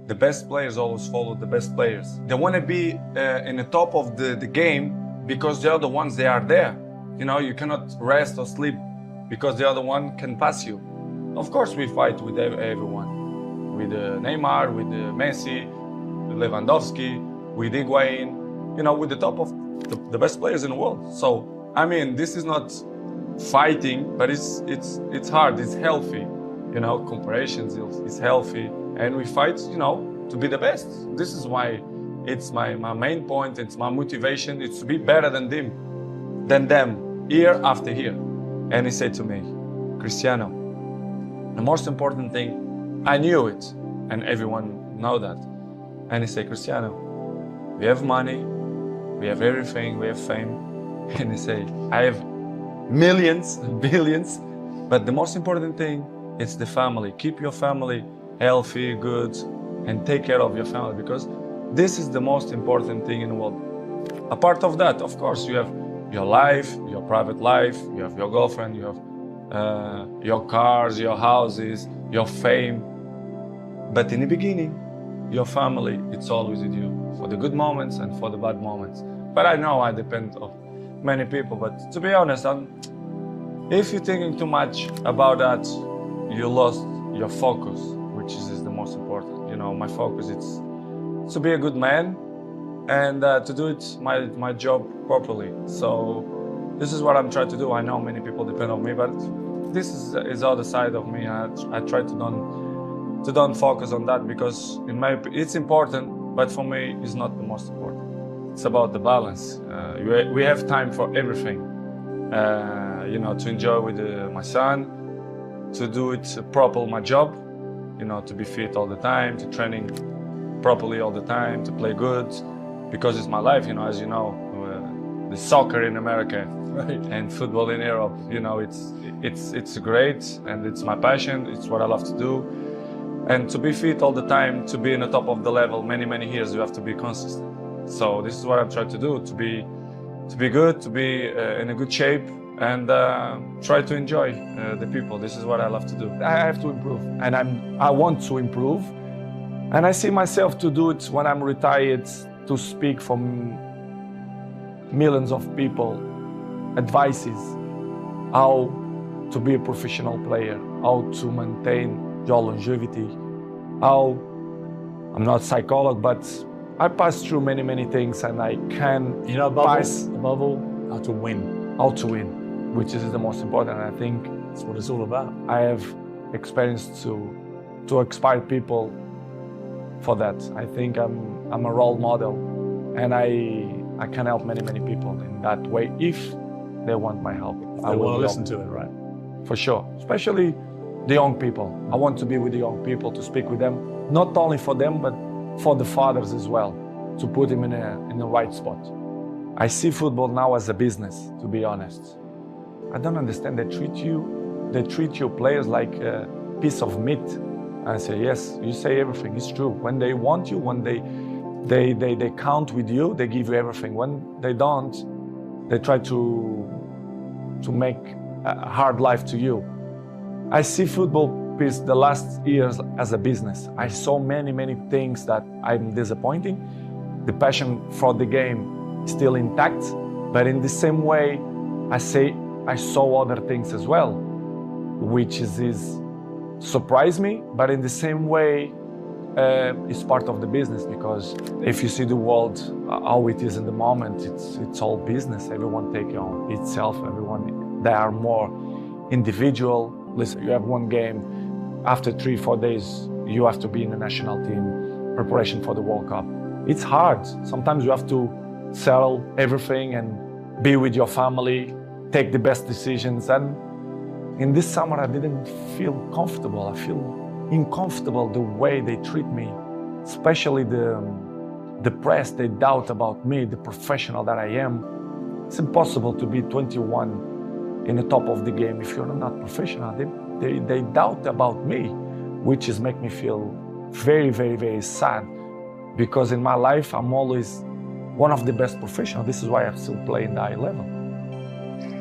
the best players always follow the best players. They want to be in the top of the game because the other ones, they are there. You know, you cannot rest or sleep because the other one can pass you. Of course, we fight with everyone, with Neymar, with Messi, with Lewandowski, with Higuain, you know, with the top of the best players in the world. So, I mean, this is not fighting, but it's hard, it's healthy. You know, comparisons is healthy, and we fight, you know, to be the best. This is why it's my main point, it's my motivation, it's to be better than them, year after year. And he said to me, Cristiano, the most important thing, I knew it, and everyone know that. And he said, Cristiano, we have money, we have everything, we have fame. And he said, I have millions, billions, but the most important thing, it's the family. Keep your family healthy, good, and take care of your family, because this is the most important thing in the world. Apart of that, of course, you have your life, your private life, you have your girlfriend, you have your cars, your houses, your fame. But in the beginning, your family, it's always with you, for the good moments and for the bad moments. But I know I depend on many people, but to be honest, if you're thinking too much about that, you lost your focus, which is the most important. You know, my focus, it's to be a good man and to do it my job properly. So this is what I'm trying to do. I know many people depend on me, but this is other side of me. I try to don't focus on that, because it's important, but for me, it's not the most important. It's about the balance. We have time for everything. You know, to enjoy with my son, to do it properly, my job, you know, to be fit all the time, to training properly all the time, to play good, because it's my life, you know, as you know, the soccer in America, right, and football in Europe, you know, it's great, and it's my passion, it's what I love to do. And to be fit all the time, to be in the top of the level many years, you have to be consistent. So this is what I'm trying to do, to be good, to be in a good shape, and try to enjoy the people. This is what I love to do. I have to improve, and I want to improve, and I see myself to do it when I'm retired, to speak for millions of people, advices, how to be a professional player, how to maintain your longevity, how, I'm not a psychologist, but I passed through many things, and I can, you know, above all, how to win. Which is the most important. I think that's what it's all about. I have experience to inspire people for that. I think I'm a role model, and I can help many people in that way if they want my help. I want to listen to it, right? For sure, especially the young people. I want to be with the young people, to speak with them, not only for them, but for the fathers as well, to put them in the right spot. I see football now as a business, to be honest. I don't understand. They treat your players like a piece of meat. I say, yes, you say everything. It's true. When they want you, when they count with you, they give you everything. When they don't, they try to make a hard life to you. I see football the last years as a business. I saw many things that I'm disappointing. The passion for the game is still intact, but in the same way, I saw other things as well, which is surprised me, but in the same way, it's part of the business, because if you see the world, how it is in the moment, it's all business. Everyone take on itself, they are more individual. Listen, you have one game, after 3-4 days, you have to be in the national team, preparation for the World Cup. It's hard. Sometimes you have to sell everything and be with your family, take the best decisions. And in this summer, I didn't feel comfortable. I feel uncomfortable the way they treat me, especially the press. They doubt about me, the professional that I am. It's impossible to be 21 in the top of the game if you're not professional. They doubt about me, which is make me feel very sad, because in my life, I'm always one of the best professionals. This is why I still play in the high level.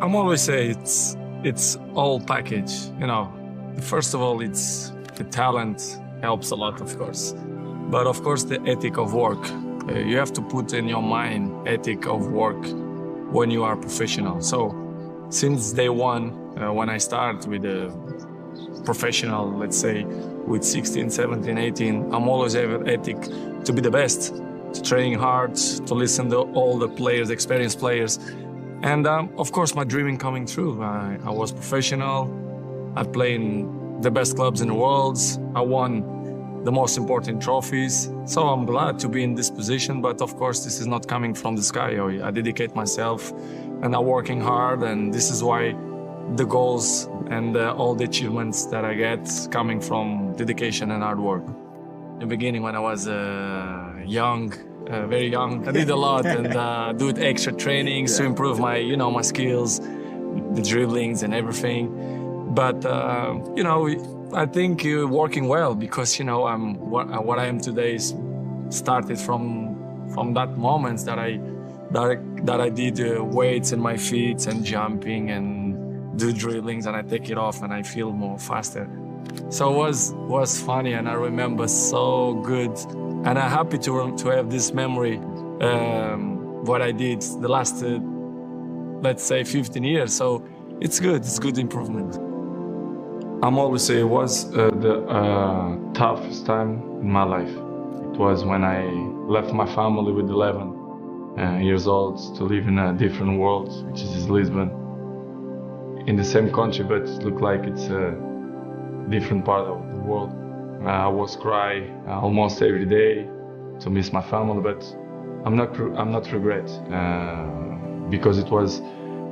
I'm always say it's all package, you know. First of all, it's the talent helps a lot, of course. But of course, the ethic of work. You have to put in your mind ethic of work when you are professional. So since day one, when I start with a professional, let's say with 16, 17, 18, I'm always have ethic to be the best, to train hard, to listen to all the players, experienced players. And of course, my dreaming coming true. I was professional. I played in the best clubs in the world. I won the most important trophies. So I'm glad to be in this position. But of course, this is not coming from the sky. I dedicate myself and I'm working hard. And this is why the goals and all the achievements that I get coming from dedication and hard work. In the beginning, when I was young, very young, I did a lot and do extra trainings to improve my, my skills, the dribblings and everything. But I think you're working well because I'm what I am today is started from that moments that I did weights in my feet and jumping and do dribblings and I take it off and I feel more faster. So it was funny and I remember so good and I'm happy to have this memory what I did the last let's say 15 years. So it's good improvement. I'm always say it was the toughest time in my life. It was when I left my family with 11 years old to live in a different world, which is Lisbon, in the same country, but it looked like it's a different part of the world. I was cry almost every day to miss my family, but I'm not regret because it was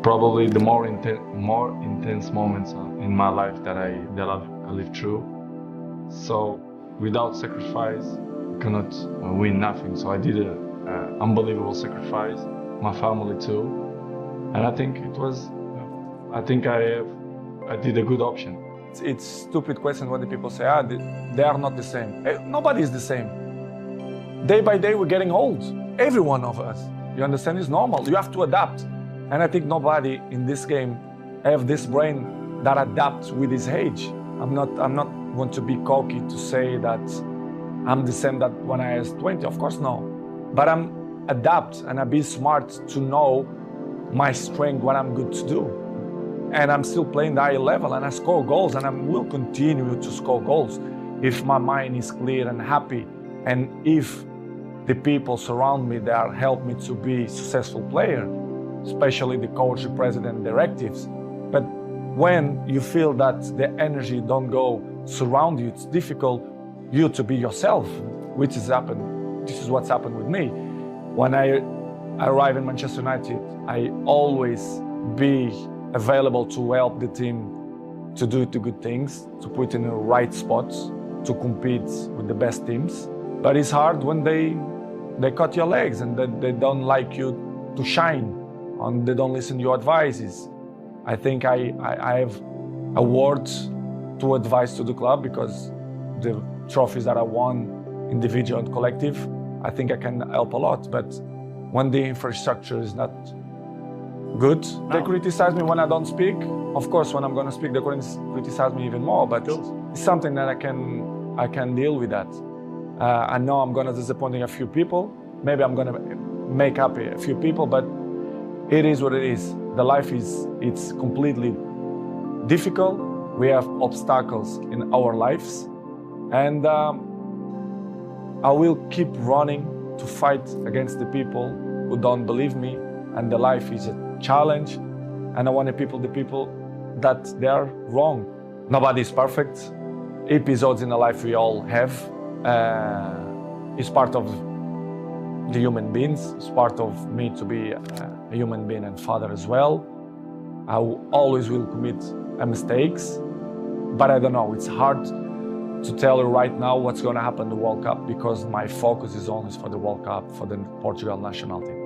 probably the more intense moments in my life that I lived through. So without sacrifice, you cannot win nothing. So I did an unbelievable sacrifice, my family too, and I think I did a good option. It's stupid question when the people say, they are not the same. Nobody is the same. Day by day, we're getting old. Every one of us. You understand? It's normal. You have to adapt. And I think nobody in this game have this brain that adapts with his age. I'm not going to be cocky to say that I'm the same that when I was 20. Of course, no. But I'm adapt and I be smart to know my strength, what I'm good to do. And I'm still playing the high level and I score goals and I will continue to score goals if my mind is clear and happy and if the people surround me that help me to be a successful player, especially the coach, the president, directives. But when you feel that the energy don't go surround you, it's difficult you to be yourself, which has happened. This is what's happened with me. When I arrive in Manchester United, I always be available to help the team to do the good things, to put in the right spots, to compete with the best teams. But it's hard when they cut your legs and they don't like you to shine and they don't listen to your advices. I think I have a word to advise to the club because the trophies that I won, individual and collective, I think I can help a lot. But when the infrastructure is not good, they criticize me when I don't speak. Of course, when I'm going to speak, they criticize me even more. But it's something that I can deal with that. I know I'm going to disappoint a few people. Maybe I'm going to make happy a few people, but it is what it is. The life it's completely difficult. We have obstacles in our lives, and I will keep running to fight against the people who don't believe me. And the life is a challenge, and I want the people that they are wrong. Nobody is perfect. Episodes in the life we all have. It's part of the human beings. It's part of me to be a human being and father as well. I always will commit mistakes, but I don't know. It's hard to tell you right now what's going to happen in the World Cup because my focus is always for the World Cup, for the Portugal national team.